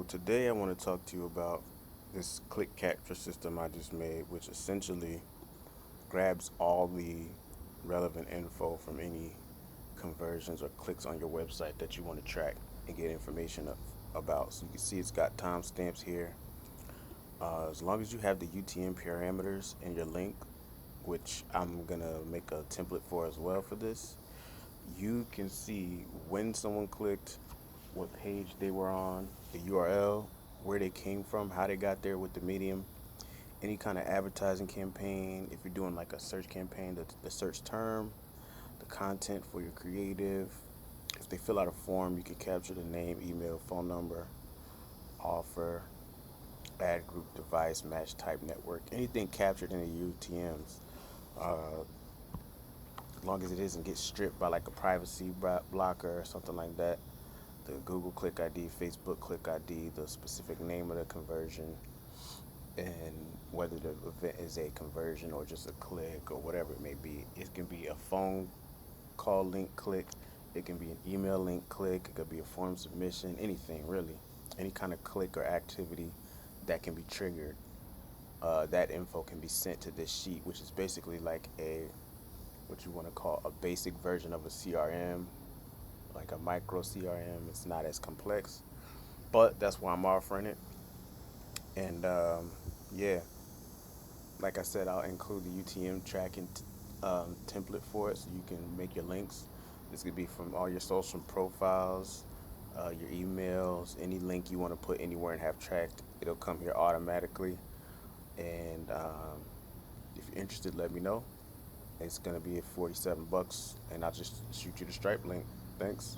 Today I want to talk to you about this click capture system I just made, which essentially grabs all the relevant info from any conversions or clicks on your website that you want to track and get information about. So you can see it's got timestamps here. As long as you have the UTM parameters in your link, which I'm gonna make a template for as well for this, you can see when someone clicked, what page they were on, the URL, where they came from, how they got there with the medium, any kind of advertising campaign. If you're doing like a search campaign, the search term, the content for your creative. If they fill out a form, you can capture the name, email, phone number, offer, ad group, device, match type, network, anything captured in the UTMs. Uh, as long as it doesn't get stripped by like a privacy blocker or something like that. The Google Click ID, Facebook Click ID, the specific name of the conversion, and whether the event is a conversion or just a click or whatever it may be. It can be a phone call link click, it can be an email link click, it could be a form submission, anything really. Any kind of click or activity that can be triggered. That info can be sent to this sheet, which is basically like a what you want to call a basic version of a CRM, like a micro CRM. It's not as complex, but that's why I'm offering it. And yeah, like I said, I'll include the UTM tracking template for it, so you can make your links. This could be from all your social profiles, your emails, any link you want to put anywhere and have tracked. It'll come here automatically. And if you're interested, let me know. It's gonna be at 47 bucks, and I'll just shoot you the Stripe link. Thanks.